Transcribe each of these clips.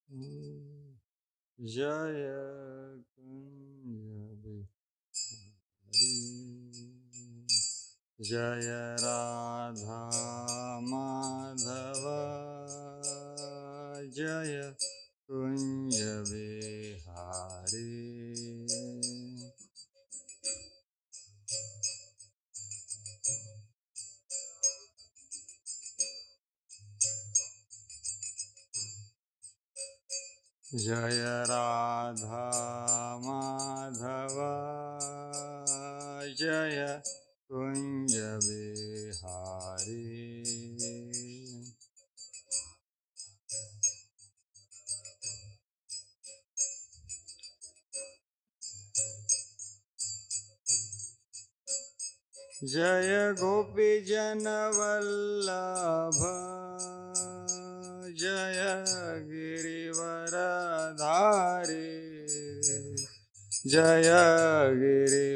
जय कुंज बिहारी जय राधा माधव जय कुंज बिहारी जय राधा माधव जय कुंज बिहारी जय गोपी जन वल्लभ जय गिरिवरधारी जय गिरिवरधारी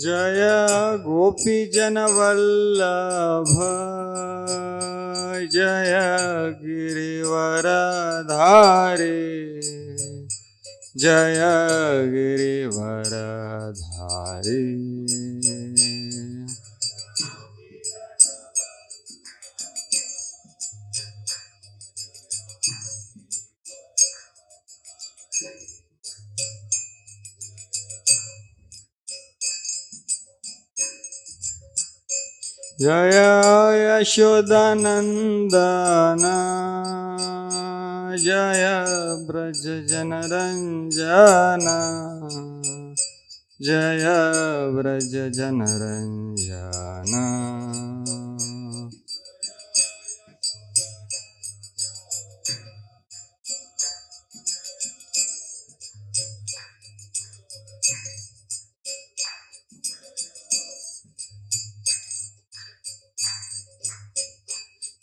जय गोपी जन वल्लभ जय गिरिवरधारी जय गिरिवरधारी जय यशोदानंदन जय ब्रज जनरंजन जय ब्रज जनरंजन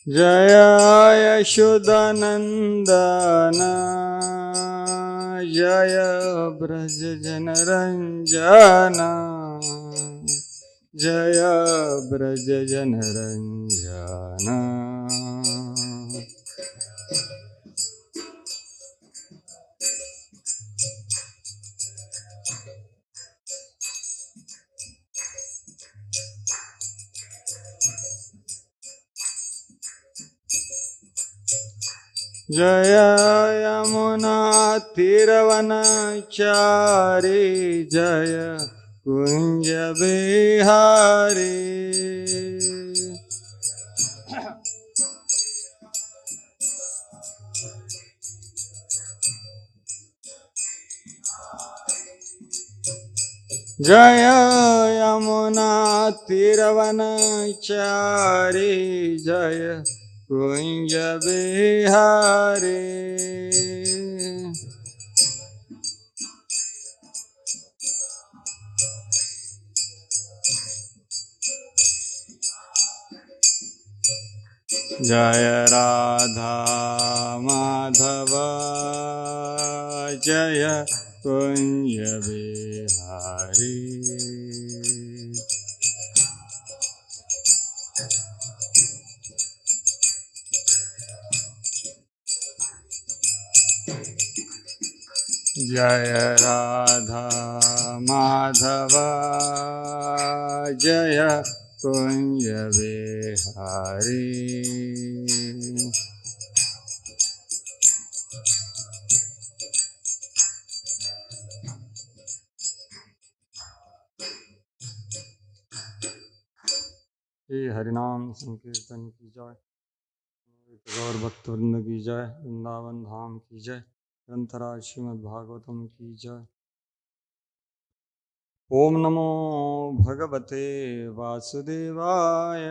जय यशोदानंदन जय ब्रज जनरंजन जय ब्रज जनरंजन जय यमुना तीरवनचारी जय कुंज बिहारी जय यमुना तीरवनचारी जय कुंज बिहारी जय राधा माधव जय कुंज बिहारी जय राधा माधव जय कुंज बिहारी श्री हरिनाम संकीर्तन की जय गौर भक्तवृंद की जय वृंदावन धाम की जय ग्रंथराज श्रीमद् भागवतम की जय। ओम नमो भगवते वासुदेवाय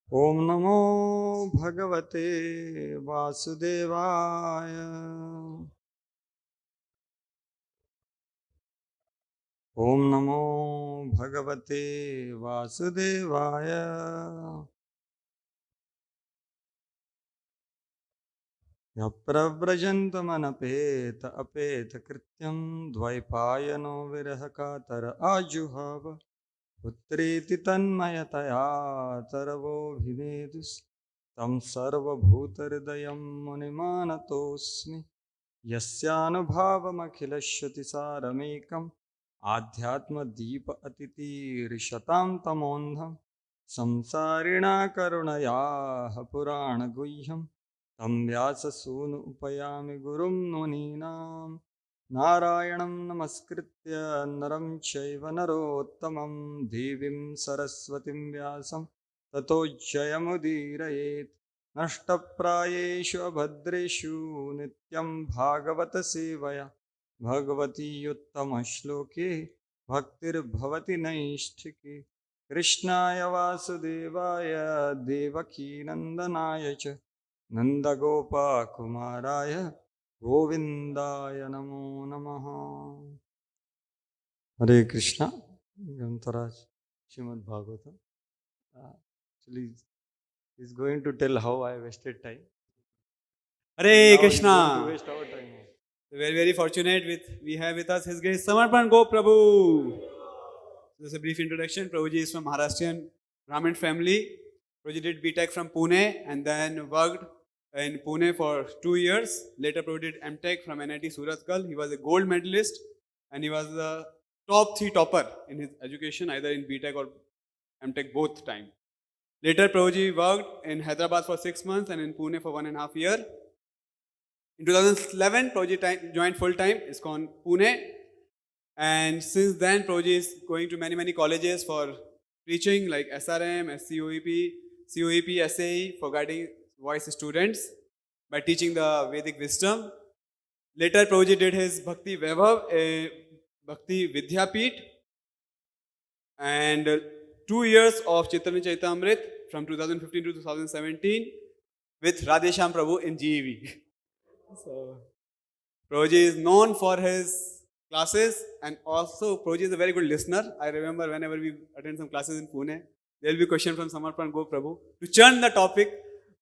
ओम नमो भगवते वासुदेवाय ॐ नमो भगवते वासुदेवाय। यः प्रव्रजन्तमनपेत अपेतकृत्यं द्वैपायनो विरहकातर आजुहाव। पुत्रेति तन्मयतया तरवोऽभिनेदुस् तं सर्वभूतहृदयं मुनिमानतोऽस्मि। यस्यानुभावमखिलश्रुतिसारमेकम् आध्यात्मदीप अतितीर्षतां तमोन्धं संसारिणा करुणयाः पुराणगुह्यं तं व्याससूनु उपयामि गुरुं मुनीनां। नारायणं नमस्कृत्य नरं चैव नरोत्तमं देवीं सरस्वतीं व्यासं ततो जयमुदीरयेत्। नष्टप्रायेषु अभद्रेषु नित्यं भागवतसेवया भगवती उत्तमश्लोके भक्तिर्भवति नैष्ठिकी। कृष्णाय वासुदेवाय देवकीनन्दनाय च नन्दगोपकुमाराय गोविंदाय नमो नमः। हरे Krishna. ग्रंथराज Shrimad Bhagavatam actually is going to tell how I wasted time. Hare Krishna. Going to waste our time. Very, very fortunate we have with us His Grace Samarpan Go Prabhu. Just a brief introduction. Prabhuji is from Maharashtrian Brahmin family. Prabhuji did B.Tech from Pune and then worked in Pune for 2 years. Later Prabhuji did M.Tech from NIT Surathkal. He was a gold medalist and he was the top 3 topper in his education, either in B.Tech or M.Tech both time. Later Prabhuji worked in Hyderabad for 6 months and in Pune for 1.5 years. In 2011, Prabhuji joined full-time Iskcon Pune, and since then Prabhuji is going to many colleges for preaching like SRM, SCOEP, COEP, SAE for guiding voice students by teaching the Vedic wisdom. Later Prabhuji did his Bhakti Vaibhav, Bhakti Vidyapeeth, and 2 years of Chaitanya Chaitamrit from 2015 to 2017 with Radhesham Prabhu in GEV. So, Prabhuji is known for his classes and also Prabhuji is a very good listener. I remember whenever we attend some classes in Pune, there will be a question from Samarpan Go Prabhu to churn the topic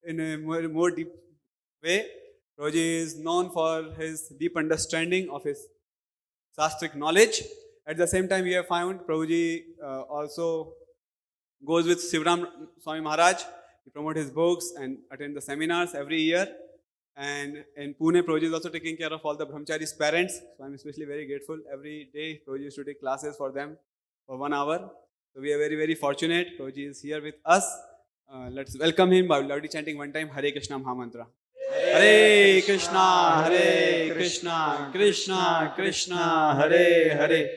in a more deep way. Prabhuji is known for his deep understanding of his Sastric knowledge. At the same time, we have found Prabhuji also goes with Sivram Swami Maharaj. He promotes his books and attend the seminars every year. And in Pune, Prabhuji is also taking care of all the brahmachari's parents. So I'm especially very grateful. Every day, Prabhuji used to take classes for them for 1 hour. So we are very fortunate. Prabhuji is here with us. Let's welcome him by loudly chanting one time Hare Krishna Mahamantra. Hare Krishna, Hare Krishna, Krishna Krishna, Hare Hare,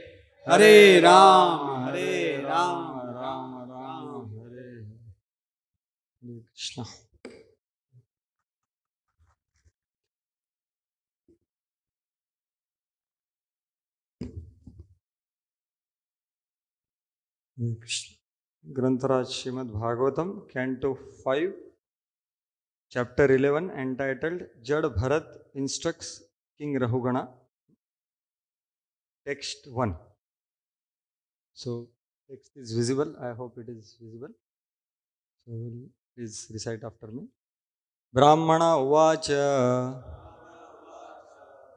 Hare Ram, Hare Ram, Ram Ram Hare Hare Krishna. Hare Krishna. Grantaraj Srimad Bhagavatam, Canto 5, Chapter 11, entitled Jada Bharat instructs King Rahugana. Text 1. So, text is visible. I hope it is visible. So, please recite after me. Brahmana uvacha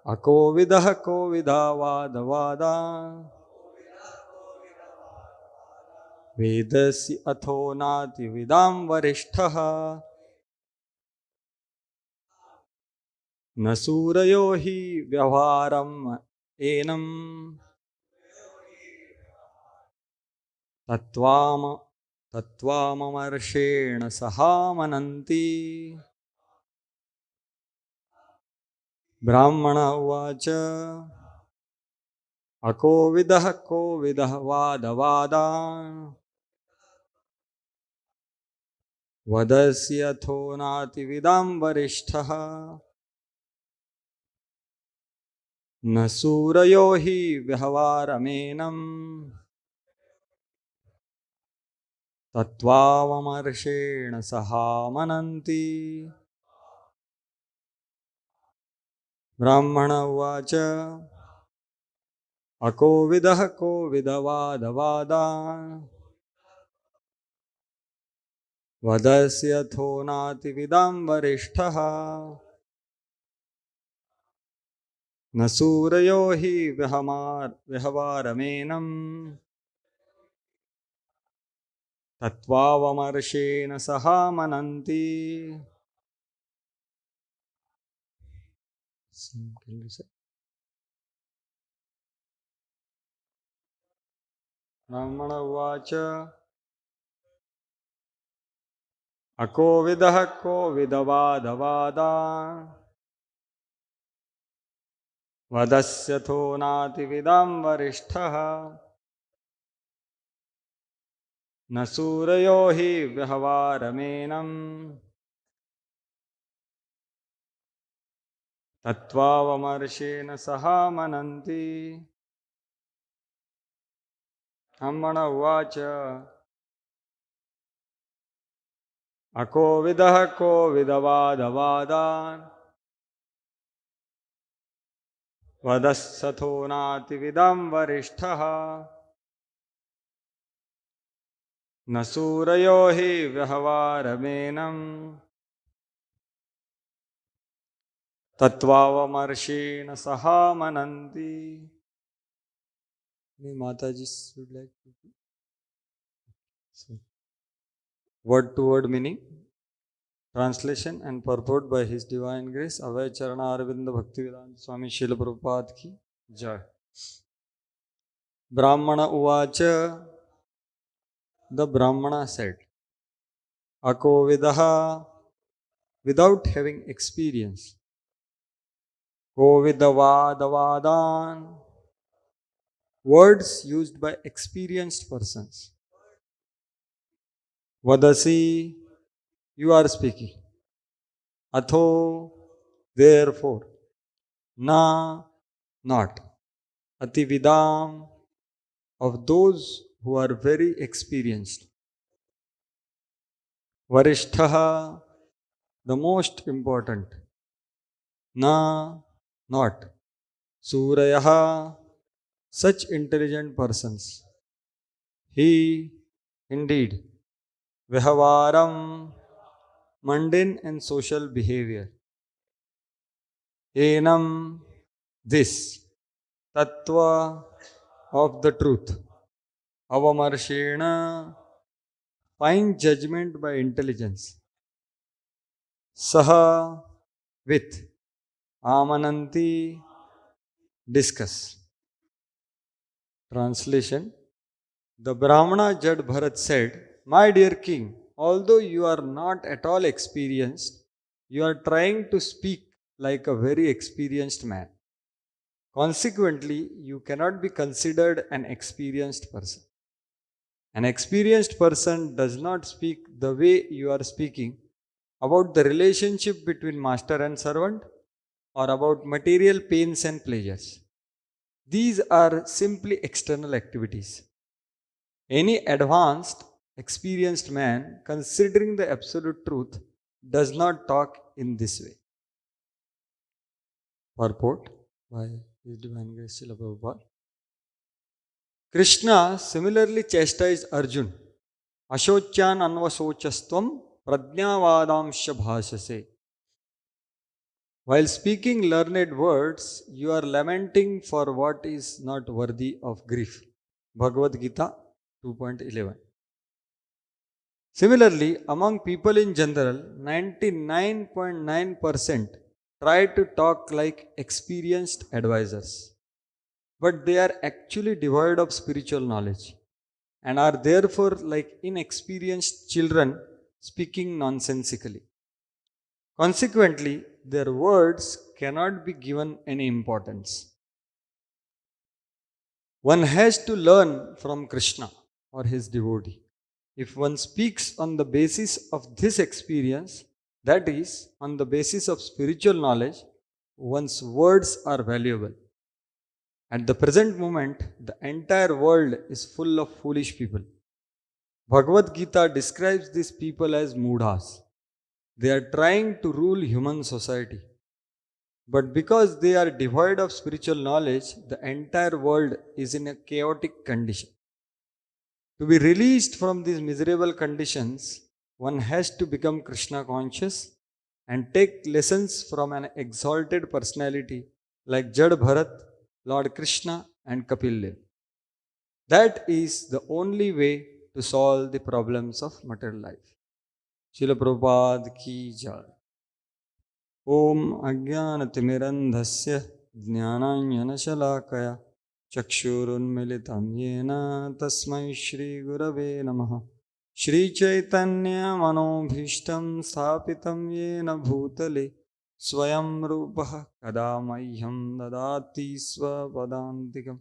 akovidah kovida vada vada vedasi atho nati vidam varishtaha nasurayo hi vyavaram enam तत्त्वामर्षेण सहामनन्ति। ब्राह्मण उवाच अकोविदः कोविदः वादवादा वदस्यथो नातिविदां वरिष्ठः न सूरयो हि व्यवहारमेनम् तत्त्वामर्षेण सहामनन्ति। ब्राह्मण उवाच अकोविदः कोविदवादवादान् वदस्यथो नातिविदां वरिष्ठः न सूरयो हि विहवारमेनं तत्त्वावमर्षेण सहा मनन्ति ब्राह्मण उवाच अकोविदः कोविदवादवादान् वदस्यथो नातिविदां वरिष्ठः न सूरयो हि व्यवहारमेनं तत्त्वावमर्षेण सहा मनन्ति ब्राह्मण उवाच अकोविदः कोविदवादवादान् वदस्यथो नातिविदां वरिष्ठः न सूरयो हि व्यवहारमेनं तत्त्वावमर्षेण सहा मनन्ति. Mataji would like to so, word to word meaning, translation and purport by His Divine Grace Abhay Charana Arvinda Bhaktivedanta Swami Srila Prabhupada ki Jai. Brahmana Uvacha, the Brahmana said, Akovidaha, without having experience, Kovidavadavadan, words used by experienced persons. Vadasi, you are speaking. Atho, therefore. Na, not. Atividam, of those who are very experienced. Varishtaha, the most important. Na, not. Surayaha, such intelligent persons. He, indeed. Vihavaram, mundane and social behavior. Enam, this. Tattva, of the truth. Avamarshena, fine judgment by intelligence. Saha, with. Amananti, discuss. Translation. The Brahmana Jad Bharat said, my dear king, although you are not at all experienced, you are trying to speak like a very experienced man. Consequently, you cannot be considered an experienced person. An experienced person does not speak the way you are speaking about the relationship between master and servant or about material pains and pleasures. These are simply external activities. Any advanced, experienced man, considering the absolute truth, does not talk in this way. Purport by His Divine Grace Srila Prabhupada. Krishna similarly chastised Arjun. Ashocyan anvasochastvam prajnavadamsya bhashase. While speaking learned words, you are lamenting for what is not worthy of grief. Bhagavad Gita 2.11. Similarly, among people in general, 99.9% try to talk like experienced advisors, but they are actually devoid of spiritual knowledge and are therefore like inexperienced children speaking nonsensically. Consequently, their words cannot be given any importance. One has to learn from Krishna or his devotee. If one speaks on the basis of this experience, that is, on the basis of spiritual knowledge, one's words are valuable. At the present moment, the entire world is full of foolish people. Bhagavad Gita describes these people as mudhas. They are trying to rule human society. But because they are devoid of spiritual knowledge, the entire world is in a chaotic condition. To be released from these miserable conditions, one has to become Krishna conscious and take lessons from an exalted personality like Jada Bharat, Lord Krishna, and Kapil Dev. That is the only way to solve the problems of material life. Srila Prabhupada ki jai. ॐ अज्ञानतिमिरन्धस्य ज्ञानाञ्जनशलाकया चक्षुरुन्मिलितं येन तस्मै श्रीगुरवे नमः श्रीचैतन्यमनोभीष्टं स्थापितं येन भूतले स्वयं रूपः कदा मह्यं ददाति स्वपदान्तिकं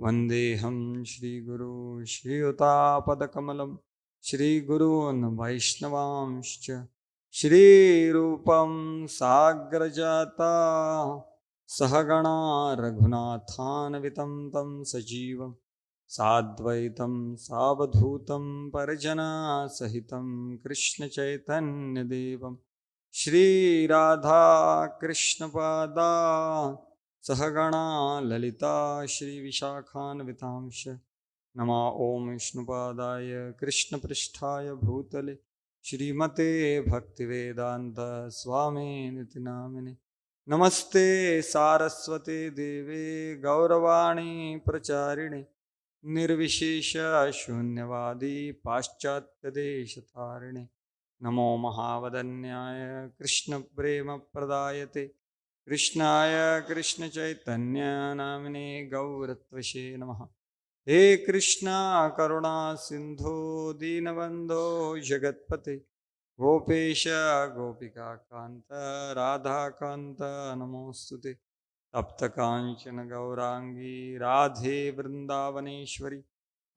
वन्देऽहं श्रीगुरो श्रीयुतापदकमलं श्रीगुरून् वैष्णवांश्च श्रीरूपं साग्रजाता सहगणा रघुनाथान्वितं तं सजीवं साद्वैतं सावधूतं परिजनसहितं कृष्णचैतन्यदेवं श्रीराधाकृष्णपादा सहगणा ललिता श्रीविशाखान्वितांश्च नमा ॐ विष्णुपादाय कृष्णपृष्ठाय भूतले श्रीमते भक्तिवेदांत स्वामी निति नामिने नमस्ते सारस्वते देवे गौरवाणी प्रचारिणे निर्विशेष शून्यवादी पाश्चात्यदेशतारिणे नमो महावदन्याय कृष्णप्रेमप्रदायते कृष्णाय कृष्णचैतन्य नामिने गौरत्वशे नमः हे कृष्णा करुणा सिंधु दीनबंधो जगतपते गोपेश गोपिका कांत राधा कांत नमोस्तुते तप्त कांचन गौरांगी राधे वृंदावनेश्वरी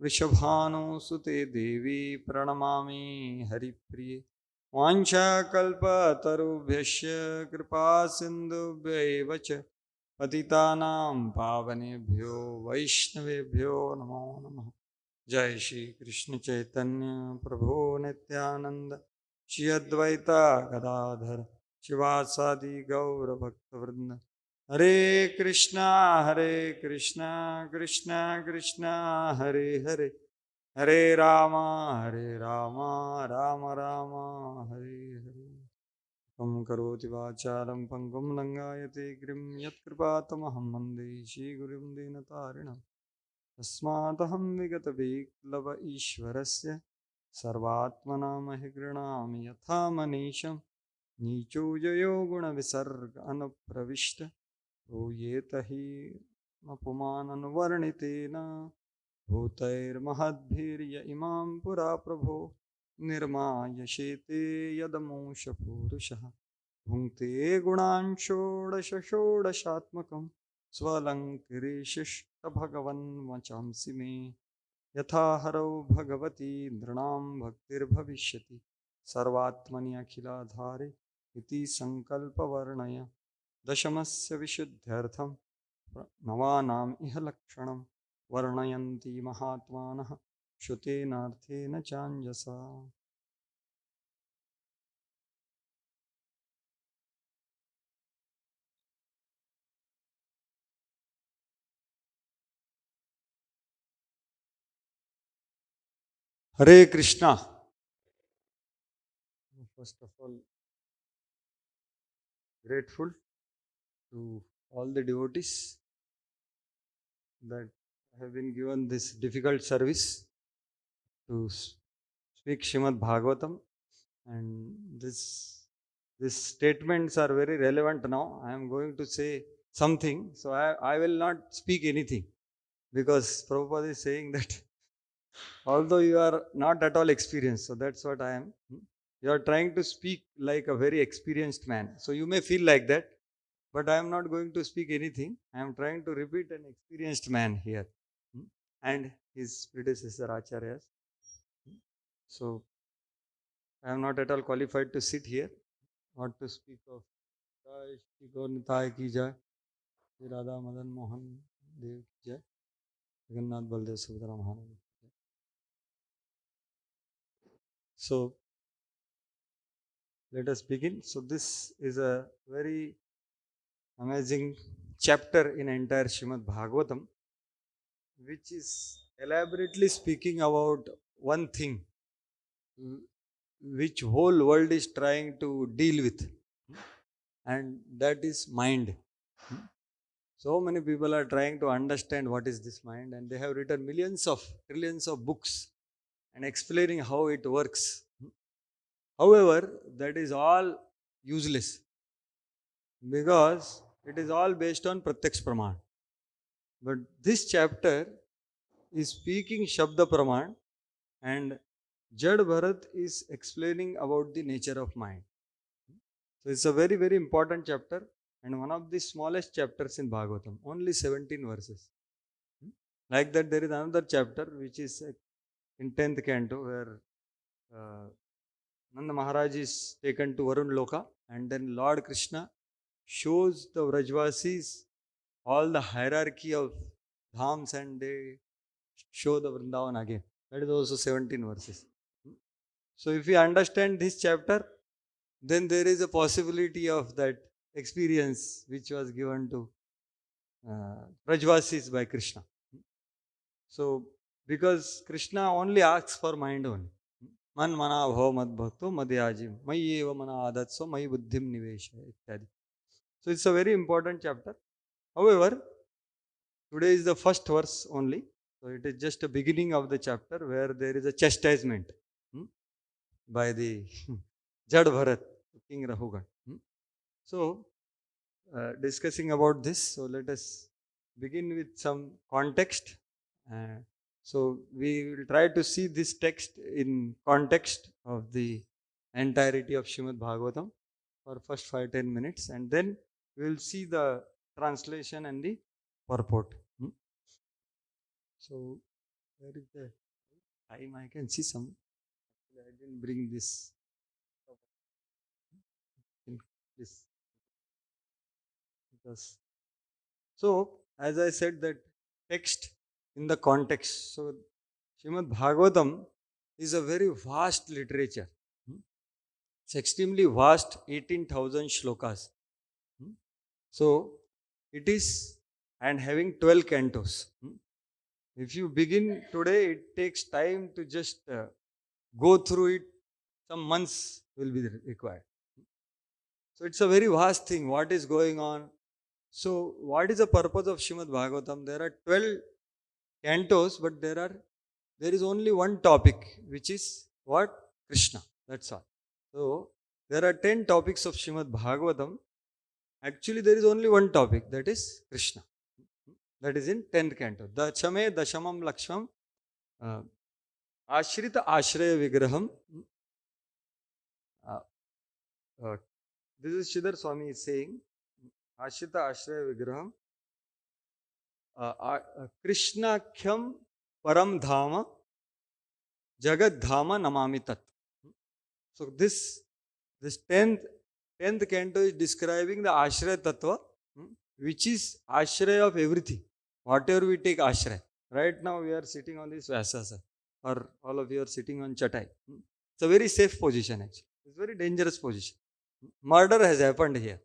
वृषभानुसुते देवी प्रणमामि हरिप्रिये वाञ्छाकल्पतरुभ्यश्च कृपा सिन्धुभ्यैव च पतितानां पावनेभ्यो वैष्णवेभ्यो नमो नमः जय श्री कृष्ण चैतन्य प्रभु नित्यानंद श्री अद्वैता गदाधर शिवासादि गौर भक्तवृंद हरे कृष्णा कृष्णा कृष्णा हरे हरे हरे रामा राम राम हरे हरे कं करोति वाचालं पङ्गुं लङ्घयते गिरिं यत्कृपातमहं वन्दे श्रीगुरुं दीनतारिणं तस्मादहं विगतविक्लव ईश्वरस्य सर्वात्मनामहि गृह्णामि यथा मनीषं नीचो जयो गुणविसर्ग अनुप्रविष्ट भूयेत हि मपुमाननुवर्णितेन भूतैर्महद्भिर्य इमां पुरा प्रभो निर्मायशेते यदमूषपूरुषः भुङ्क्ते गुणान् षोडशात्मकं स्वलङ्कृशिष्टभगवन् वचांसि मे यथा हरौ भगवती नृणां भक्तिर्भविष्यति सर्वात्मनि अखिलाधारे इति सङ्कल्पवर्णय दशमस्य विशुद्ध्यर्थं नवानाम् इह लक्षणं वर्णयन्ति महात्मानः श्रुतेनार्थेन चाञ्जसा Hare Krishna first of all grateful to all the devotees that have been given this difficult service to speak Srimad Bhagavatam, and these statements are very relevant now. I am going to say something, so I will not speak anything because Prabhupada is saying that although you are not at all experienced, so that's what I am. You are trying to speak like a very experienced man, so you may feel like that, but I am not going to speak anything. I am trying to repeat an experienced man here, and his predecessor acharyas. So I am not at all qualified to sit here, not to speak of Jai Shri Gaur Nitai ki jai, Shri Radha Madan Mohan Dev ki jai, Jagannath Baldev Subhadra Maharaj ki jai. So let us begin. So this is a very amazing chapter in entire Srimad Bhagavatam, which is elaborately speaking about one thing which whole world is trying to deal with, and that is mind. So many people are trying to understand what is this mind, and they have written millions of trillions of books and explaining how it works. However, that is all useless because it is all based on Pratyaksh Praman. But this chapter is speaking Shabda Praman, and Jad Bharat is explaining about the nature of mind. So it's a very, very important chapter and one of the smallest chapters in Bhagavatam, only 17 verses. Like that, there is another chapter which is in 10th canto where Nanda Maharaj is taken to Varun Loka, and then Lord Krishna shows the Vrajvasis all the hierarchy of dhams, and they show the Vrindavan again. That is also 17 verses. So if we understand this chapter, then there is a possibility of that experience which was given to Vrajvasis by Krishna. So because Krishna only asks for mind only. Man mana bhava mad bhakto madhyajim mayi eva mana adatso mayi buddhim nivesha ityadi. So it's a very important chapter. However, today is the first verse only. So it is just a beginning of the chapter where there is a chastisement by the Jad Bharat, King Rahugana. So discussing about this, so let us begin with some context. So we will try to see this text in context of the entirety of Srimad Bhagavatam for first 5-10 minutes, and then we will see the translation and the purport. So where is the time? I can see some. I didn't bring this. This because so as I said that text in the context. So Srimad Bhagavatam is a very vast literature. It's extremely vast, 18,000 shlokas. So it is, and having 12 cantos. If you begin today, it takes time to just go through it. Some months will be required. So it's a very vast thing. What is going on? So what is the purpose of Srimad Bhagavatam? There are 12 cantos, but there is only one topic, which is what? Krishna. That's all. So there are 10 topics of Srimad Bhagavatam. Actually, there is only one topic, that is Krishna. That is in 10th canto. Dachame Dashamam Lakshmam Ashrita Ashraya Vigraham. This is Shridhar Swami is saying, Ashrita Ashraya Vigraham Krishnakhyam Param Dhama Jagat Dhama Namami Tat. So this 10th canto is describing the Ashraya Tattva, which is Ashraya of everything. Whatever we take Ashraya. Right now we are sitting on this Vyasasa, or all of you are sitting on Chatai. It's a very safe position actually. It's a very dangerous position. Murder has happened here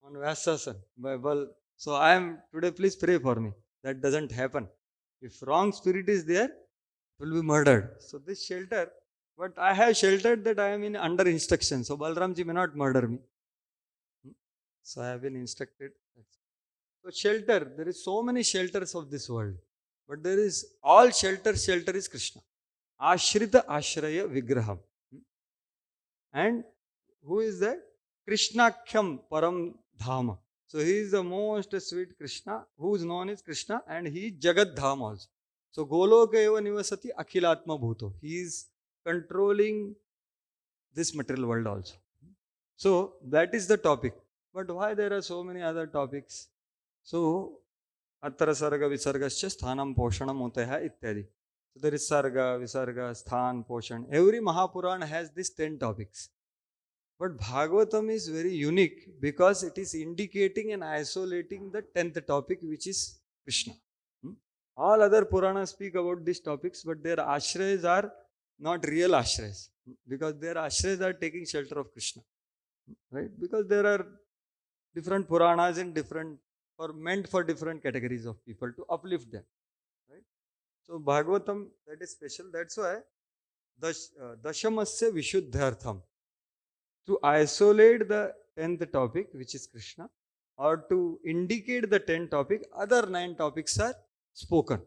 on Vyasasana by Bal. So I am today, please pray for me. That doesn't happen. If wrong spirit is there, it will be murdered. So this shelter, but I have sheltered that I am in under instruction. So Balramji may not murder me. So I have been instructed. So shelter, there is so many shelters of this world. But there is, all shelter is Krishna. Ashrita Ashraya Vigraham. And who is that? Krishnakhyam Param Dhama. So he is the most sweet Krishna, who is known as Krishna, and he is Jagat Dham also. So Goloka eva nivasati akhilatma bhuto. He is controlling this material world also. So that is the topic. But why there are so many other topics? So Atra Sarga Visargascha Sthanam Poshanam Uteha ityadi. So there is Sarga, Visarga, Sthan, Poshan. Every Mahapuran has these 10 topics. But Bhagavatam is very unique because it is indicating and isolating the 10th topic, which is Krishna. All other Puranas speak about these topics, but their ashrayas are not real ashrayas, because their ashrayas are taking shelter of Krishna. Right? Because there are different Puranas in different, or meant for different categories of people to uplift them. Right? So Bhagavatam, that is special. That's why Dashamasya Vishuddhartham. To isolate the 10th topic, which is Krishna, or to indicate the 10th topic, other 9 topics are spoken.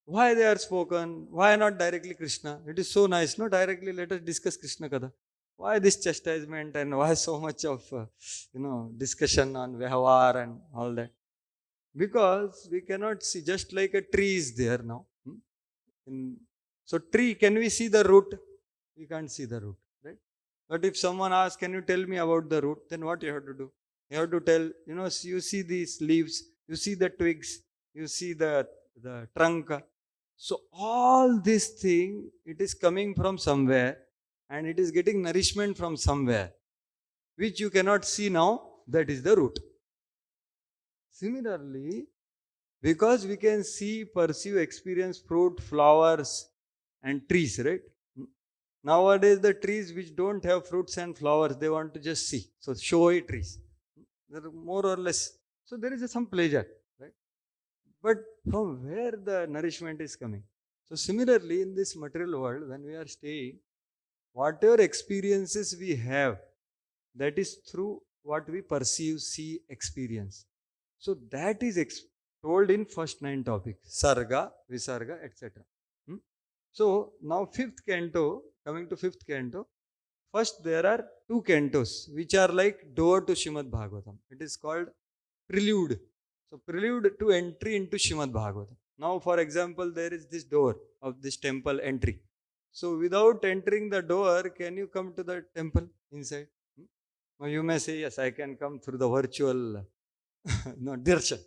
Why they are spoken? Why not directly Krishna? It is so nice, no? Directly let us discuss Krishna Kada. Why this chastisement and why so much of discussion on Vyavar and all that? Because we cannot see, just like a tree is there now. So tree, can we see the root? We can't see the root, right? But if someone asks, can you tell me about the root? Then what you have to do? You have to tell, you see these leaves, you see the twigs, you see the trunk. So all this thing, it is coming from somewhere and it is getting nourishment from somewhere, which you cannot see now, that is the root. Similarly, because we can see, perceive, experience fruit, flowers and trees, right? Nowadays, the trees which don't have fruits and flowers, they want to just see. So, showy trees. They're more or less. So, there is some pleasure, right? But from where the nourishment is coming? So, similarly, in this material world, when we are staying, whatever experiences we have, that is through what we perceive, see, experience. So, that is told in first 9 topics, Sarga, Visarga, etc. So, now 5th canto, coming to 5th canto, first there are 2 cantos which are like door to Srimad Bhagavatam. It is called prelude. So, prelude to entry into Srimad Bhagavatam. Now, for example, there is this door of this temple entry. So, without entering the door, can you come to the temple inside? Now, you may say, yes, I can come through the virtual darshan.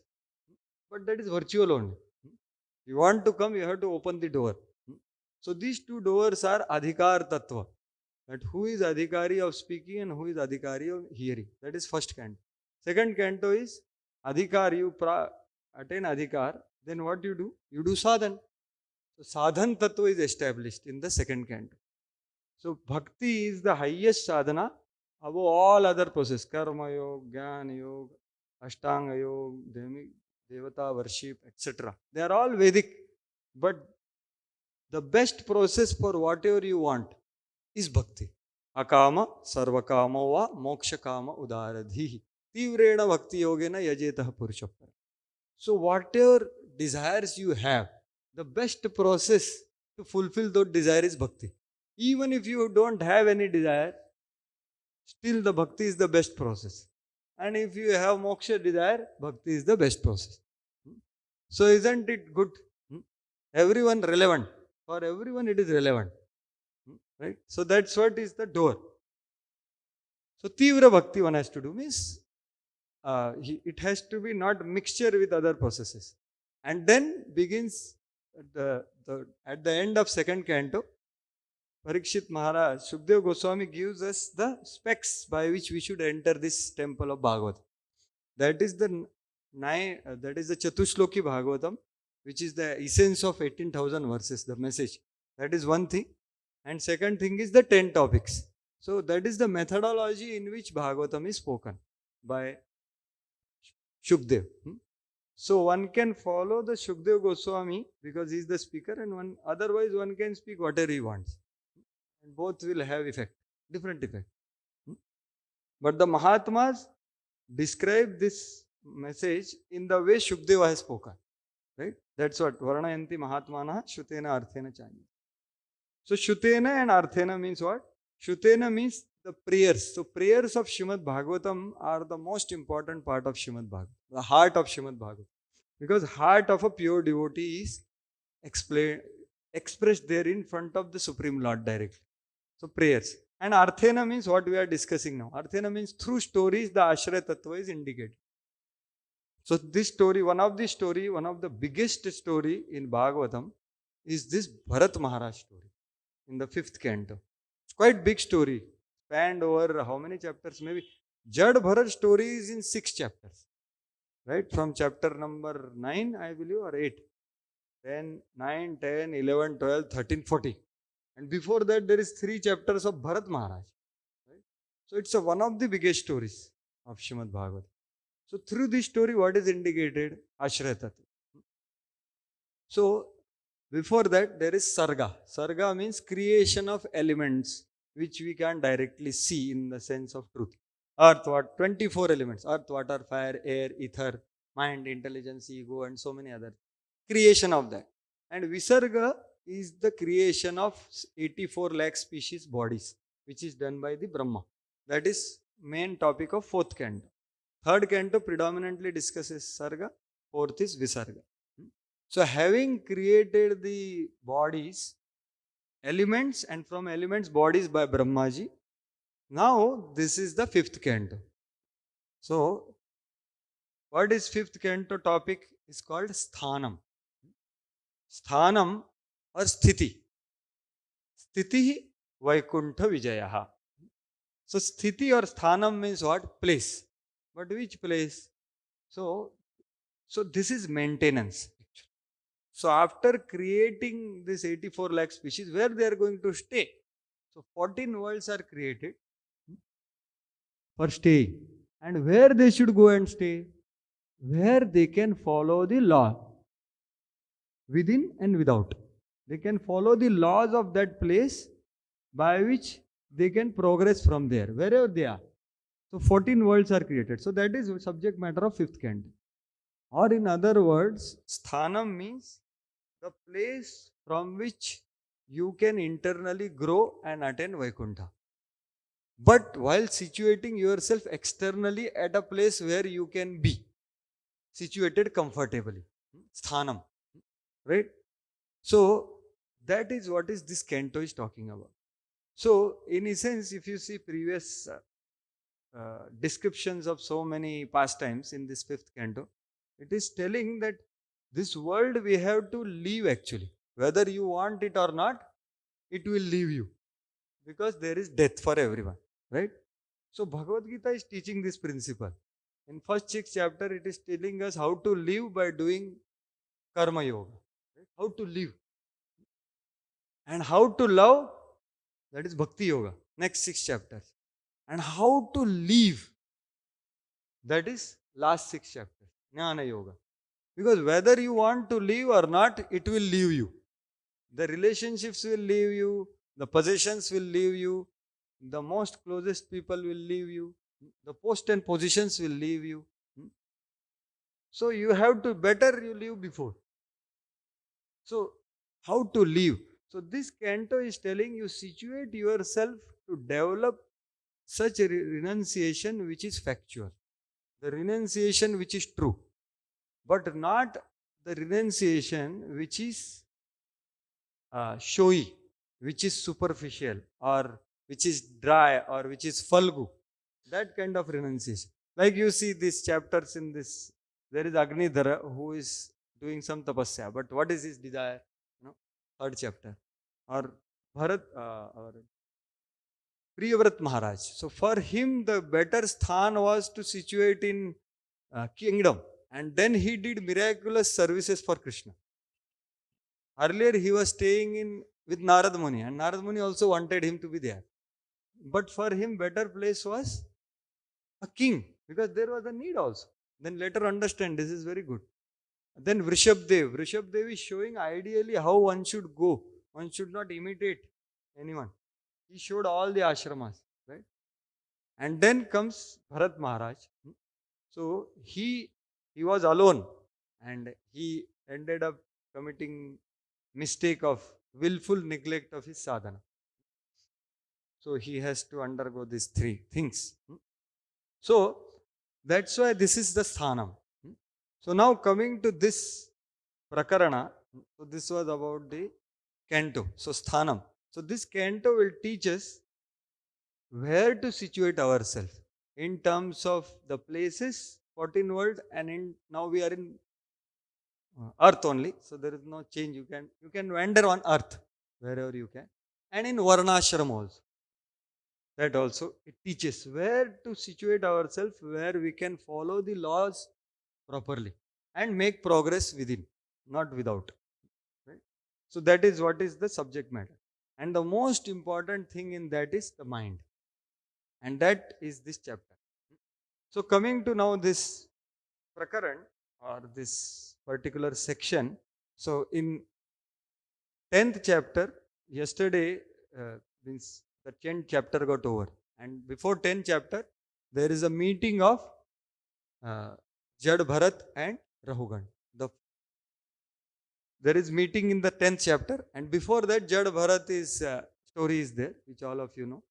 But that is virtual only. You want to come, you have to open the door. So these 2 doors are Adhikar Tattva. That who is Adhikari of speaking and who is Adhikari of hearing. That is first canto. Second canto is Adhikar, you attain Adhikar. Then what you do? You do sadhan. So sadhan Tattva is established in the second canto. So bhakti is the highest sadhana above all other processes. Karma yoga, Jnana yoga, Ashtanga yoga, Devata worship, etc. They are all Vedic. But the best process for whatever you want is bhakti. Akama sarvakama va moksha kama udaradhi. Tivrena bhakti yogena yajetah purushapara. So whatever desires you have, the best process to fulfill those desires is bhakti. Even if you don't have any desire, still the bhakti is the best process. And if you have moksha desire, bhakti is the best process. So isn't it good? Everyone relevant. For everyone it is relevant. Right? So that's what is the door. So Tivra Bhakti one has to do means it has to be not mixture with other processes. And then begins at the end of second canto, Parikshit Maharaj, Shukdev Goswami gives us the specs by which we should enter this temple of Bhagavatam. That is the Chatushloki Bhagavatam, which is the essence of 18,000 verses, the message. That is one thing. And second thing is the 10 topics. So that is the methodology in which Bhagavatam is spoken by Shukdev. So one can follow the Shukdev Goswami because he is the speaker, and otherwise one can speak whatever he wants. And both will have effect, different effect. But the Mahatmas describe this message in the way Shukdeva has spoken. Right? That's what Varanayanti Mahatmana Shutena Arthena Chanya. So Shutena and Arthena means what? Shutena means the prayers. So prayers of Srimad Bhagavatam are the most important part of Srimad Bhagavatam, the heart of Srimad Bhagavatam. Because heart of a pure devotee is expressed there in front of the Supreme Lord directly. So prayers. And Arthena means what we are discussing now. Arthena means through stories the Ashraya Tattva is indicated. So this story, one of the biggest story in Bhagavatam is this Bharat Maharaj story in the 5th canto. It's quite big story. Spanned over how many chapters? Maybe Jada Bharat story is in 6 chapters. Right? From chapter number 9, I believe, or 8. 10, 9, 10, 11, 12, 13, 14. And before that, there is 3 chapters of Bharat Maharaj. Right? So it's one of the biggest stories of Srimad Bhagavatam. So through this story, what is indicated? Ashraya Tattva. So before that, there is Sarga. Sarga means creation of elements which we can directly see in the sense of truth. Earth, what? 24 elements. Earth, water, fire, air, ether, mind, intelligence, ego, and so many other. Creation of that. And Visarga is the creation of 84 lakh species bodies, which is done by the Brahma. That is main topic of fourth canto. Third canto predominantly discusses Sarga. Fourth is Visarga. So having created the bodies, elements, and from elements bodies by Brahmaji, now this is the fifth canto. So what is fifth canto topic? Is called Sthanam. Sthanam or Sthiti. Sthiti Vaikuntha Vijayaha. So Sthiti or Sthanam means what? Place. But which place? So this is maintenance. So after creating this 84 lakh species, where they are going to stay? So 14 worlds are created for staying. And where they should go and stay? Where they can follow the law. Within and without. They can follow the laws of that place by which they can progress from there, wherever they are. So 14 worlds are created. So that is subject matter of fifth canto. Or in other words, sthanam means the place from which you can internally grow and attain Vaikuntha. But while situating yourself externally at a place where you can be situated comfortably. Sthanam. Right? So that is what is this canto is talking about. So in essence, if you see previous descriptions of so many pastimes in this fifth canto, it is telling that this world we have to leave actually. Whether you want it or not, it will leave you. Because there is death for everyone. Right? So Bhagavad Gita is teaching this principle. In first 6 chapter, it is telling us how to live by doing karma yoga. Right? How to live. And how to love, that is bhakti yoga. Next 6 chapters. And how to live, that is last 6 chapters. Jnana yoga. Because whether you want to live or not, it will leave you. The relationships will leave you. The possessions will leave you. The most closest people will leave you. The post and positions will leave you. So you have to better you live before. So how to live? So this canto is telling you situate yourself to develop such a renunciation which is factual. The renunciation which is true. But not the renunciation which is showy, which is superficial, or which is dry, or which is falgu. That kind of renunciation. Like you see these chapters in this, there is Agnidhara who is doing some tapasya, but what is his desire? Third chapter. Or Bharat, or Priyavrat Maharaj. So for him, the better sthan was to situate in kingdom. And then he did miraculous services for Krishna. Earlier he was staying in with Narad Muni, and Narad Muni also wanted him to be there. But for him, better place was a king, because there was a need also. Then later understand this is very good. Then Vrishabdev is showing ideally how one should go. One should not imitate anyone. He showed all the ashramas, right? And then comes Bharat Maharaj. So he was alone, and he ended up committing mistake of willful neglect of his sadhana. So he has to undergo these 3 things. So that's why this is the sthanam. So now coming to this prakarana, so this was about the canto. So sthanam. So this canto will teach us where to situate ourselves in terms of the places, 14 world, and now we are in earth only. So there is no change. You can wander on earth wherever you can, and in varnashram also. That also it teaches where to situate ourselves, where we can follow the laws properly and make progress within, not without. Right? So that is what is the subject matter. And the most important thing in that is the mind. And that is this chapter. So coming to now this prakaran or this particular section. So in 10th chapter, yesterday means the 10th chapter got over. And before 10th chapter, there is a meeting of uh, Jad Bharat and Rahugan. There is meeting in the 10th chapter, and before that, Jad Bharat is story is there, which all of you know.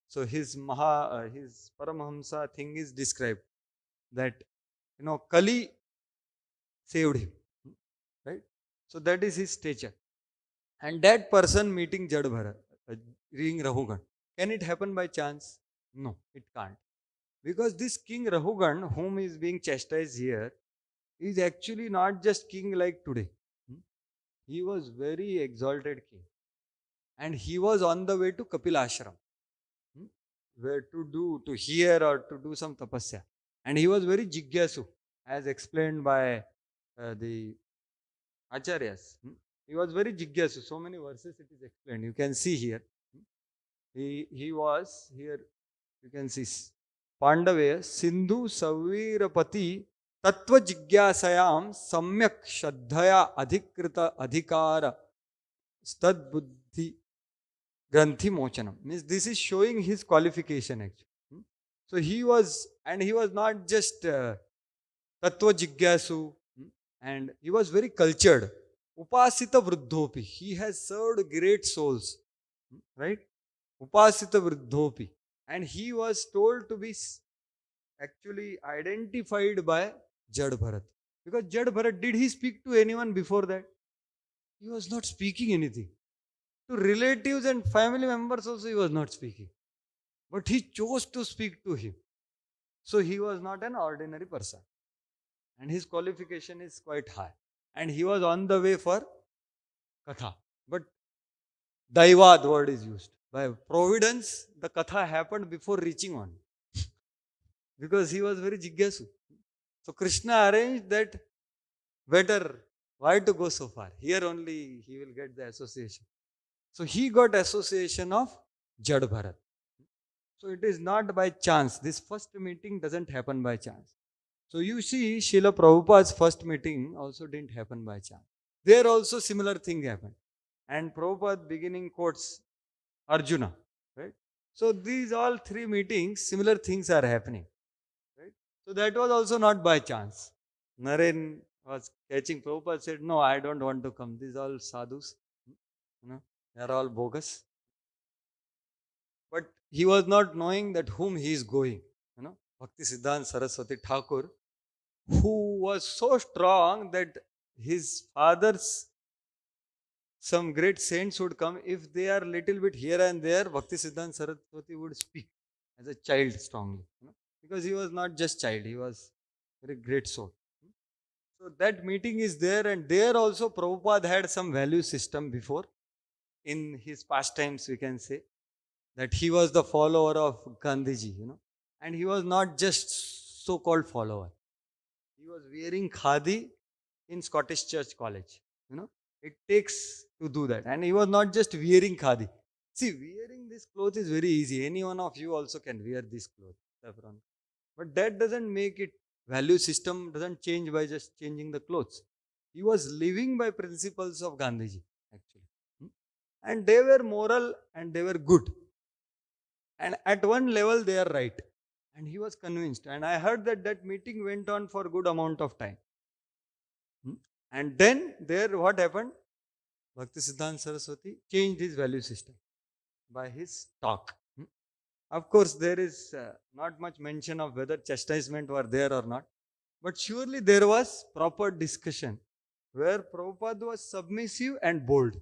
So his Paramahamsa thing is described that Kali saved him, right? So that is his stature, and that person meeting Jad Bharat, being Rahugan, can it happen by chance? No, it can't, because this King Rahugan, whom is being chastised here, is actually not just king like today. Hmm? He was very exalted king, and he was on the way to Kapil Ashram, hmm, where to hear or to do some tapasya. And he was very jigyasu, as explained by the acharyas. He was very jigyasu. So many verses it is explained. You can see here. He was here. You can see Pandavaya Sindhu Savirapati Tattva Jigyasayam Samyak Shraddhaya Adhikrita Adhikara Stad Buddhi Granthi Mochanam. Means this is showing his qualification actually. So he was not just Tattva Jigyasu, and he was very cultured. Upasita Vruddhopi. He has served great souls, right? Upasita Vruddhopi. And he was told to be actually identified by Jad Bharat. Because Jad Bharat, did he speak to anyone before that? He was not speaking anything. To relatives and family members also he was not speaking. But he chose to speak to him. So he was not an ordinary person. And his qualification is quite high. And he was on the way for Katha. But Daivad word is used. By providence, the Katha happened before reaching on. Because he was very jigyasu. So Krishna arranged that better, why to go so far? Here only he will get the association. So he got association of Jad Bharat. So it is not by chance. This first meeting doesn't happen by chance. So you see, Srila Prabhupada's first meeting also didn't happen by chance. There also similar thing happened. And Prabhupada beginning quotes Arjuna, right? So these all three meetings, similar things are happening, right? So that was also not by chance. Naren was catching Prabhupada, said, no, I don't want to come. These all sadhus, they are all bogus. But he was not knowing that whom he is going. Bhakti Siddhanta Saraswati Thakur, who was so strong that his father's some great saints would come. If they are little bit here and there, Bhakti Siddhanta Saraswati would speak as a child strongly. Because he was not just child, he was very great soul. So that meeting is there, and there also Prabhupada had some value system before. In his pastimes, we can say that he was the follower of Gandhiji, and he was not just so-called follower. He was wearing khadi in Scottish Church College. It takes to do that, and he was not just wearing khadi. See, wearing this cloth is very easy. Any one of you also can wear this cloth, saffron. But that doesn't make it. Value system doesn't change by just changing the clothes. He was living by principles of Gandhiji, actually. And they were moral and they were good. And at one level, they are right. And he was convinced. And I heard that that meeting went on for a good amount of time. And then there, what happened? Bhakti Siddhanta Saraswati changed his value system by his talk. Of course, there is not much mention of whether chastisement were there or not. But surely there was proper discussion where Prabhupada was submissive and bold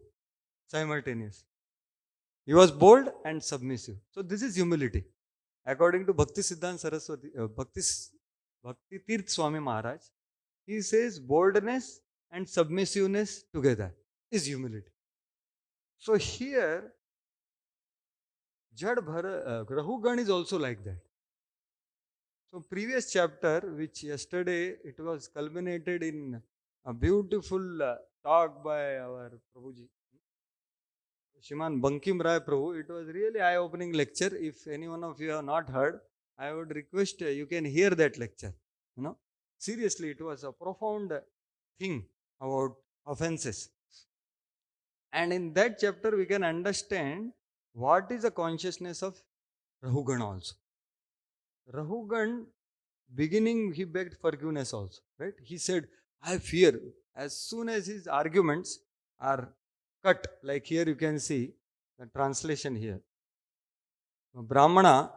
simultaneously. He was bold and submissive. So this is humility. According to Bhakti Siddhanta Saraswati, Bhakti Tirth Swami Maharaj, he says boldness and submissiveness together is humility. So here, Rahugan is also like that. So previous chapter, which yesterday it was culminated in a beautiful talk by our Prabhuji, Shriman Bankim Rai Prabhu. It was really eye-opening lecture. If any one of you have not heard, I would request you can hear that lecture. Seriously, it was a profound thing about offenses. And in that chapter, we can understand what is the consciousness of Rahugana also. Rahugan, beginning, he begged forgiveness also, right? He said, I fear. As soon as his arguments are cut, like here you can see the translation here. Brahmana,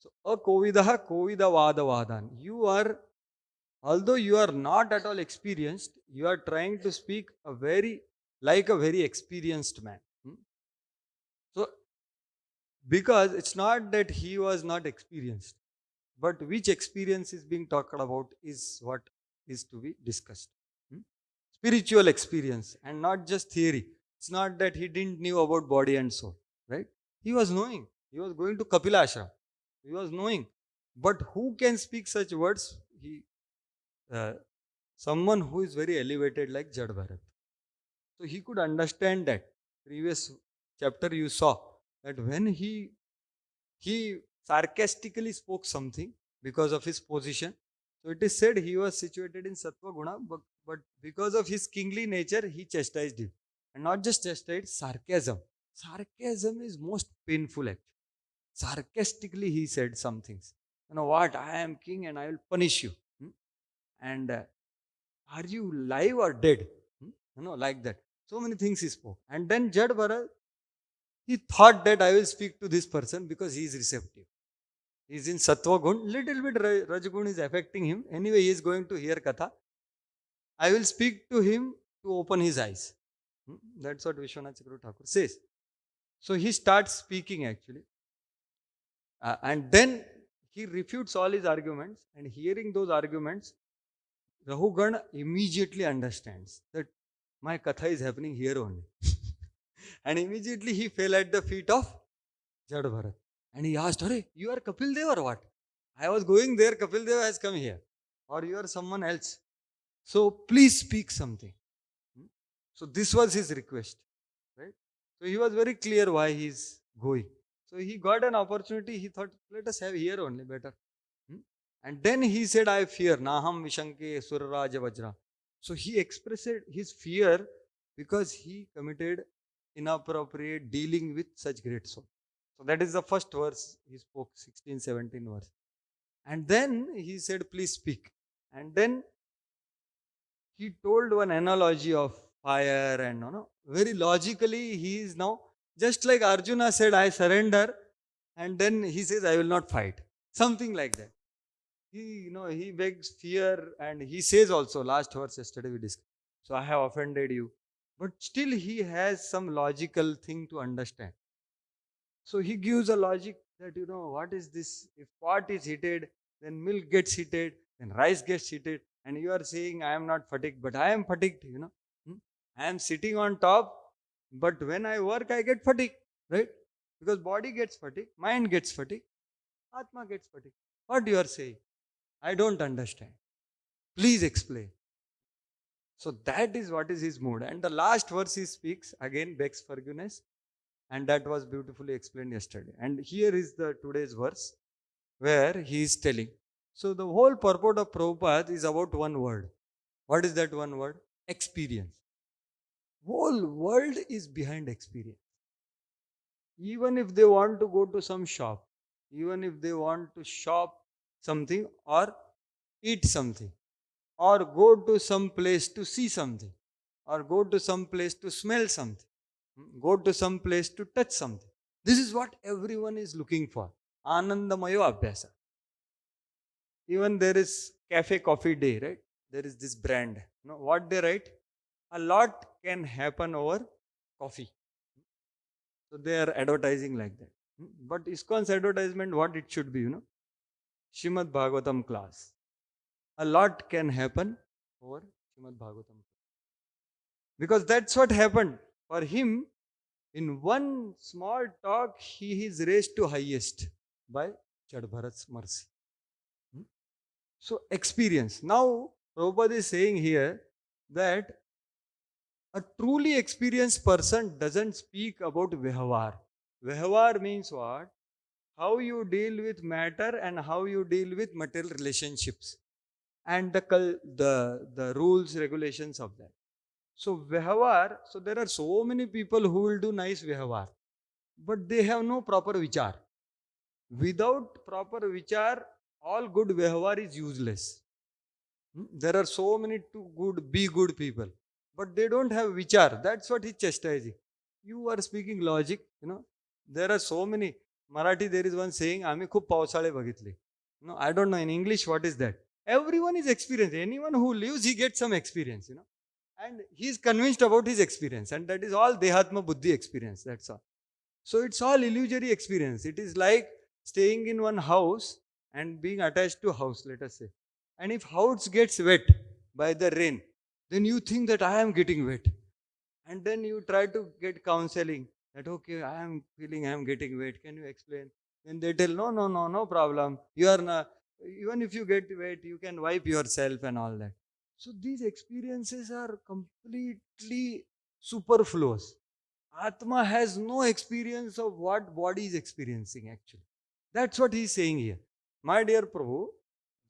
so akovidaha kovidavadavadan. You are, although you are not at all experienced, you are trying to speak like a very experienced man. So, because it's not that he was not experienced, but which experience is being talked about is what is to be discussed. Spiritual experience and not just theory. It's not that he didn't knew about body and soul, right? He was knowing. He was going to Kapila Ashram. He was knowing. But who can speak such words? Uh, Someone who is very elevated like Jada Bharat. So he could understand that. Previous chapter you saw that when he sarcastically spoke something because of his position. So it is said he was situated in Sattva Guna, but because of his kingly nature, he chastised him. And not just chastised, sarcasm. Sarcasm is most painful actually. Sarcastically, he said some things. You know what? I am king and I will punish you. And are you live or dead? Like that. So many things he spoke. And then Jad Bharat, he thought that I will speak to this person because he is receptive. He is in Sattva Gun. Little bit Rajgun is affecting him. Anyway, he is going to hear Katha. I will speak to him to open his eyes. That's what Vishwanath Chakravarti Thakur says. So he starts speaking actually. And then he refutes all his arguments. And hearing those arguments, Rahugan immediately understands that my Katha is happening here only. And immediately he fell at the feet of Jad Bharat. And he asked, Hare, you are Kapil Dev or what? I was going there, Kapil Dev has come here. Or you are someone else. So please speak something. So this was his request. Right? So he was very clear why he is going. So he got an opportunity. He thought, let us have here only better. And then he said, I fear. Naham Vishanke Suraraja Vajra. So he expressed his fear because he committed inappropriate dealing with such great soul. So that is the first verse he spoke, 16, 17 verse. And then he said, please speak. And then he told one analogy of fire and very logically he is now, just like Arjuna said, I surrender. And then he says, I will not fight. Something like that. He begs fear and he says also, last verse yesterday we discussed, so I have offended you. But still he has some logical thing to understand. So he gives a logic that, what is this? If pot is heated, then milk gets heated, then rice gets heated. And you are saying, I am not fatigued, but I am fatigued, I am sitting on top, but when I work, I get fatigued, right? Because body gets fatigued, mind gets fatigued, Atma gets fatigued. What you are saying? I don't understand. Please explain. So that is what is his mood. And the last verse he speaks, again begs forgiveness. And that was beautifully explained yesterday. And here is the today's verse where he is telling. So the whole purport of Prabhupada is about one word. What is that one word? Experience. Whole world is behind experience. Even if they want to go to some shop, even if they want to shop something or eat something, or go to some place to see something, or go to some place to smell something, go to some place to touch something. This is what everyone is looking for. Anandamayo Abhyasa. Even there is Cafe Coffee Day, right? There is this brand. What they write? A lot can happen over coffee. So they are advertising like that. But Iskcon's advertisement, what it should be, Srimad Bhagavatam class. A lot can happen over Srimad Bhagavatam. Because that's what happened. For him, in one small talk, he is raised to highest by Jad Bharat's mercy. So experience. Now, Prabhupada is saying here that a truly experienced person doesn't speak about Vihawar. Vihawar means what? How you deal with matter and how you deal with material relationships. and the rules, regulations of that. So Vyavar, so there are so many people who will do nice Vyavar, but they have no proper vichar. Without proper vichar, all good Vyavar is useless. There are so many be good people, but they don't have vichar. That's what he's chastising. You are speaking logic, There are so many. Marathi, there is one saying, "Ami खूप पावसाळे बघितले." No, I don't know in English what is that. Everyone is experienced. Anyone who lives, he gets some experience, and he is convinced about his experience, and that is all Dehatma Buddhi experience. That's all. So it's all illusory experience. It is like staying in one house and being attached to a house, let us say. And if house gets wet by the rain, then you think that I am getting wet. And then you try to get counseling that, okay, I am feeling I am getting wet. Can you explain? Then they tell, no, no, no, no problem. You are not, even if you get wet, you can wipe yourself and all that. So these experiences are completely superfluous. Atma has no experience of what body is experiencing actually. That's what he is saying here. My dear Prabhu,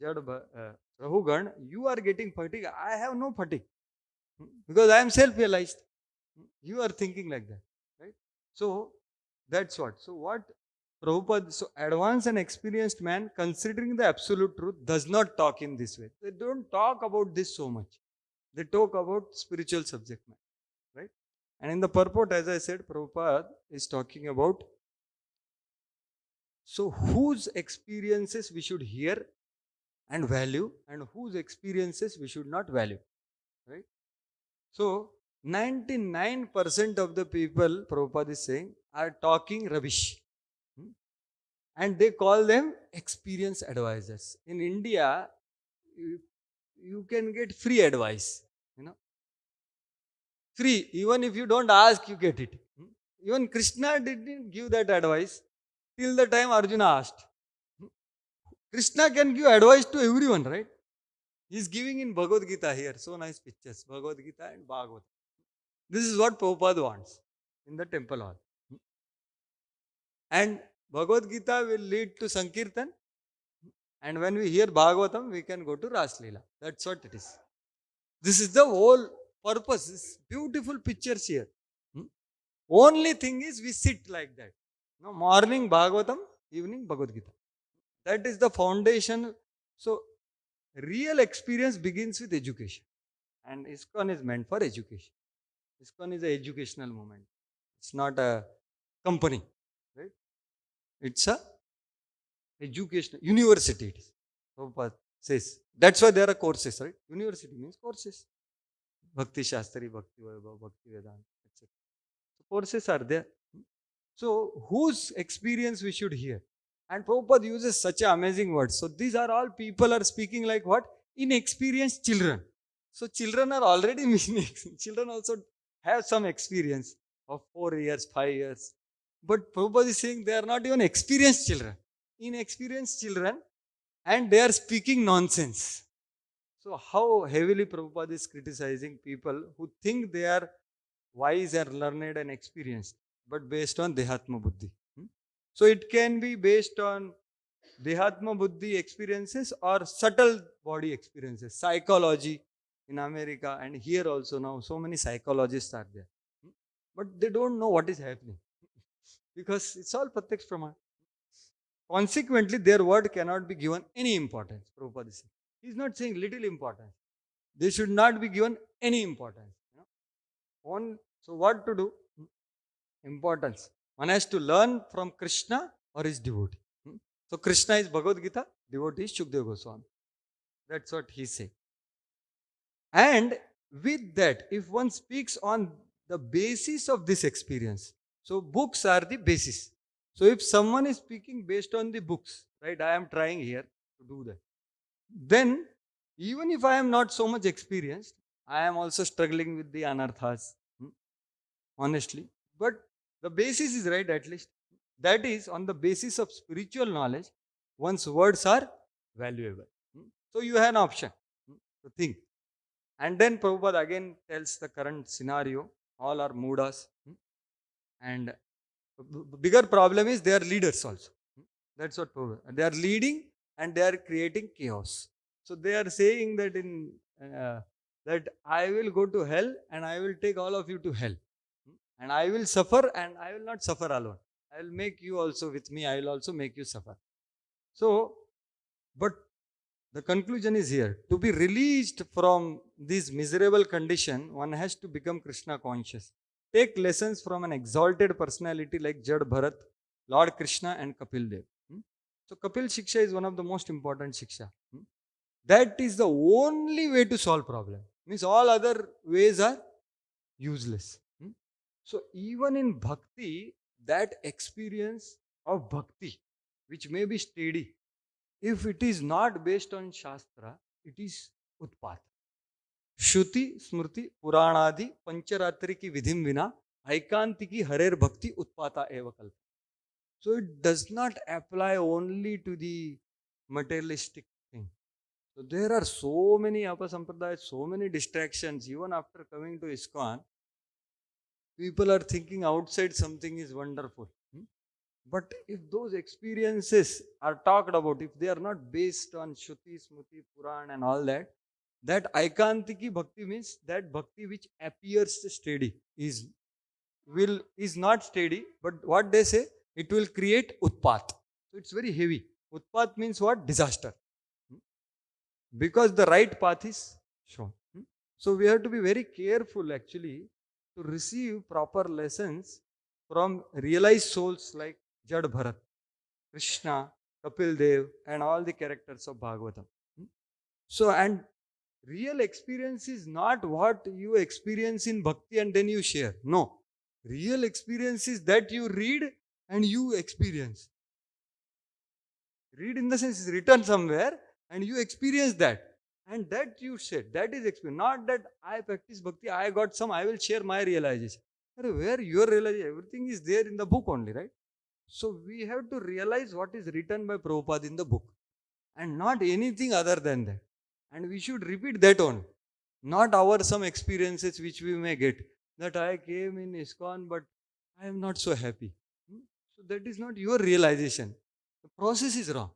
Jada, Rahugan, you are getting fatigue. I have no fatigue because I am self-realized. You are thinking like that, right? So that's what. So what Prabhupada, so advanced and experienced man, considering the absolute truth, does not talk in this way. They don't talk about this so much. They talk about spiritual subject matter, right? And in the purport, as I said, Prabhupada is talking about so whose experiences we should hear and value, and whose experiences we should not value, right? So 99% of the people, Prabhupada is saying, are talking rubbish. And they call them experienced advisors. In India, you can get free advice, Free. Even if you don't ask, you get it. Even Krishna didn't give that advice till the time Arjuna asked. Krishna can give advice to everyone, right? He's giving in Bhagavad Gita here. So nice pictures. Bhagavad Gita and Bhagavatam. This is what Prabhupada wants in the temple hall. And Bhagavad Gita will lead to Sankirtan. And when we hear Bhagavatam, we can go to Ras Leela. That's what it is. This is the whole purpose. This beautiful pictures here. Only thing is we sit like that. Morning Bhagavatam, evening Bhagavad Gita. That is the foundation. So real experience begins with education. And Iskcon is meant for education. Iskcon is an educational movement. It's not a company, right? It's a educational university. It is. Prabhupada says. That's why there are courses, right? University means courses. Bhakti Shastri, Bhakti Vaibhav, Bhakti Vedanta, etc. So courses are there. So whose experience we should hear? And Prabhupada uses such an amazing words. So these are all people are speaking like what? Inexperienced children. So children are already missing. Children also have some experience of 4 years, 5 years. But Prabhupada is saying they are not even experienced children. Inexperienced children, and they are speaking nonsense. So how heavily Prabhupada is criticizing people who think they are wise and learned and experienced, but based on Dehatma Buddhi. So it can be based on Dehatma Buddhi experiences or subtle body experiences, psychology in America and here also now so many psychologists are there. But they don't know what is happening because it's all Pratyaksh Praman. Consequently, their word cannot be given any importance, Prabhupada is saying. He is not saying little importance. They should not be given any importance. So what to do? Importance. One has to learn from Krishna or his devotee. So Krishna is Bhagavad Gita, devotee is Shukdev Goswami. That's what he said. And with that, if one speaks on the basis of this experience, so books are the basis. So if someone is speaking based on the books, right, I am trying here to do that. Then, even if I am not so much experienced, I am also struggling with the anarthas, honestly. But the basis is right at least. That is, on the basis of spiritual knowledge, one's words are valuable. So you have an option to think. And then Prabhupada again tells the current scenario, all are moodas. And bigger problem is they are leaders also. That's what Prabhupada. They are leading and they are creating chaos. So they are saying that that I will go to hell and I will take all of you to hell. And I will suffer and I will not suffer alone. I will make you also with me. I will also make you suffer. So, but the conclusion is here. To be released from this miserable condition, one has to become Krishna conscious. Take lessons from an exalted personality like Jada Bharat, Lord Krishna and Kapil Dev. So Kapil Shiksha is one of the most important Shiksha. That is the only way to solve problem. Means all other ways are useless. So even in bhakti, that experience of bhakti, which may be steady, if it is not based on Shastra, it is Utpat. Shruti, Smriti, Puranadi, Pancharatri ki vidhim vina, Aikanti ki harer bhakti utpata eva kalpa. So it does not apply only to the materialistic thing. So there are so many apasampradayas, so many distractions. Even after coming to Iskcon, people are thinking outside something is wonderful. But if those experiences are talked about, if they are not based on Shruti, Smriti, Puran and all that, that Aikantiki bhakti means that bhakti which appears steady is not steady, but what they say, it will create utpat. So it's very heavy. Utpat means what? Disaster. Because the right path is shown. So we have to be very careful actually to receive proper lessons from realized souls like Jad Bharat, Krishna, Kapil Dev, and all the characters of Bhagavatam. So, and real experience is not what you experience in bhakti and then you share. No. Real experience is that you read and you experience. Read in the sense is written somewhere and you experience that. And that you share. That is experience. Not that I practice bhakti, I got some, I will share my realization. Where your realization, everything is there in the book only, right? So we have to realize what is written by Prabhupada in the book and not anything other than that. And we should repeat that only. Not our some experiences which we may get. That I came in Iskcon but I am not so happy. So that is not your realization. The process is wrong.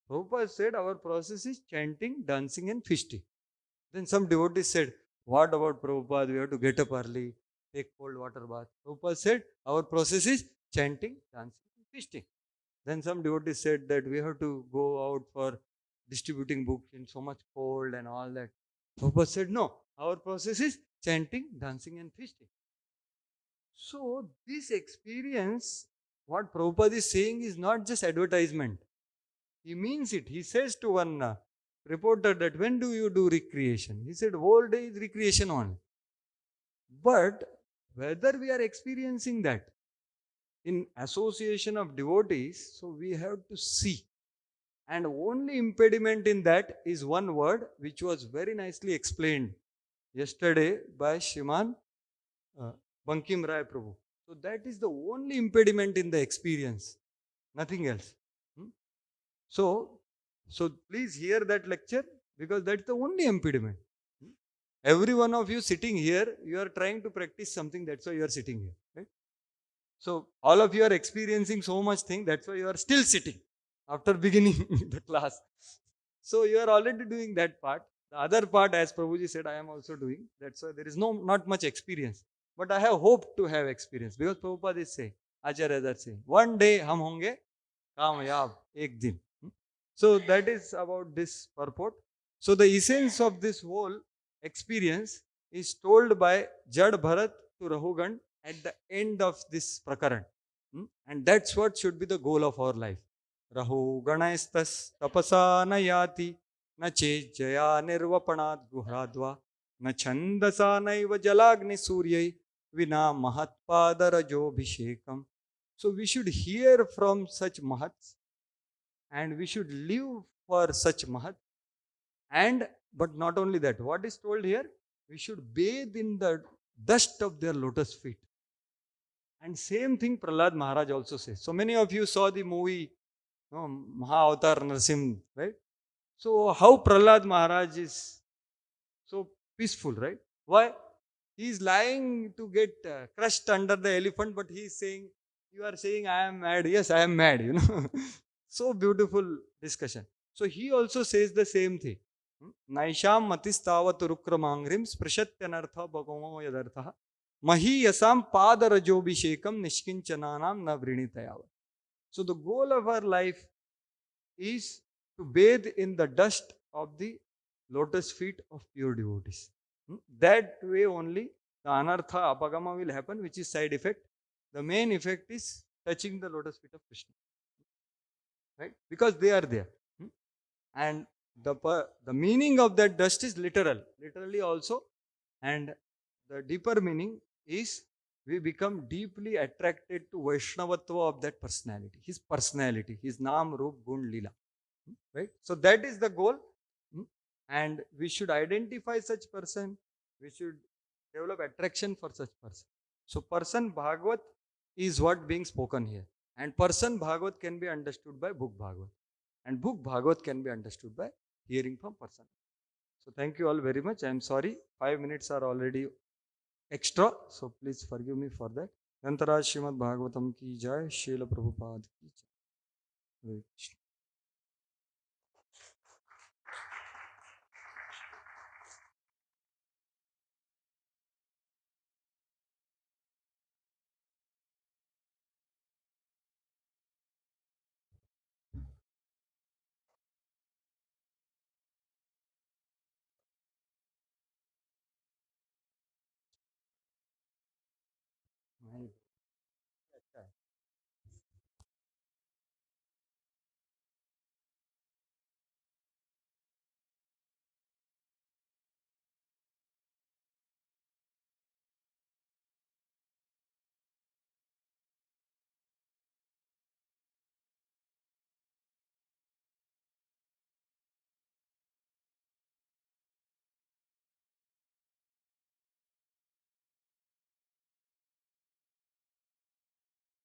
Prabhupada said our process is chanting, dancing and feasting. Then some devotees said, what about Prabhupada? We have to get up early, take cold water bath. Prabhupada said, our process is chanting, dancing and feasting. Then some devotees said that we have to go out for distributing books in so much cold and all that. Prabhupada said, no, our process is chanting, dancing and feasting. So this experience, what Prabhupada is saying is not just advertisement. He means it. He says to one reporter that when do you do recreation? He said whole day is recreation only. But whether we are experiencing that in association of devotees, so we have to see. And only impediment in that is one word which was very nicely explained yesterday by Shriman Bankim Rai Prabhu. So that is the only impediment in the experience, nothing else. So please hear that lecture because that's the only impediment. Every one of you sitting here, you are trying to practice something, that's why you are sitting here. Right? So all of you are experiencing so much thing, that's why you are still sitting after beginning the class. So you are already doing that part. The other part, as Prabhuji said, I am also doing. That's why there is not much experience. But I have hoped to have experience because Prabhupada is saying, Acharya is saying, one day hum honge kamayab, ek din. So that is about this purport. So the essence of this whole experience is told by Jad Bharat to Rahugana at the end of this prakaran. And that's what should be the goal of our life. Rahuganastas tapasa nayati na jaya nirvapanat guhradva na chandasa naiva jalagni suryai vina mahatpadarajobhishekam. So we should hear from such mahats and we should live for such mahat. And but not only that, what is told here? We should bathe in the dust of their lotus feet. And same thing Prahlad Maharaj also says. So many of you saw the movie Maha-Avatar Narsim, right? So how Prahlad Maharaj is so peaceful, right? Why? He is lying to get crushed under the elephant, but he is saying, you are saying I am mad. Yes, I am mad, So beautiful discussion. So he also says the same thing. नैषां मतिस्तावत् रुक्रमाङ्घ्रिं स्पृशत्यनर्थ भगवो यदर्थः महीयसां पादरजोभिषेकं निष्किञ्चनानां न वृणीतयावत्. So the goal of our life is to bathe in the dust of the lotus feet of pure devotees. That way only the anartha apagama will happen, which is side effect. The main effect is touching the lotus feet of Krishna, right? Because they are there. And the meaning of that dust is literally also. And the deeper meaning is we become deeply attracted to Vaishnavatva of that personality, his Nam, Rup, Gun, Lila. Right? So that is the goal. And we should identify such person. We should develop attraction for such person. So person Bhagavat is what being spoken here. And person Bhagavat can be understood by book Bhagavat. And book Bhagavat can be understood by hearing from person. So thank you all very much. I am sorry, 5 minutes are already extra. So please forgive me for that. Nantara Srimad Bhagavatam ki jai, Srila Prabhupada ki jai. Hare Krishna. My-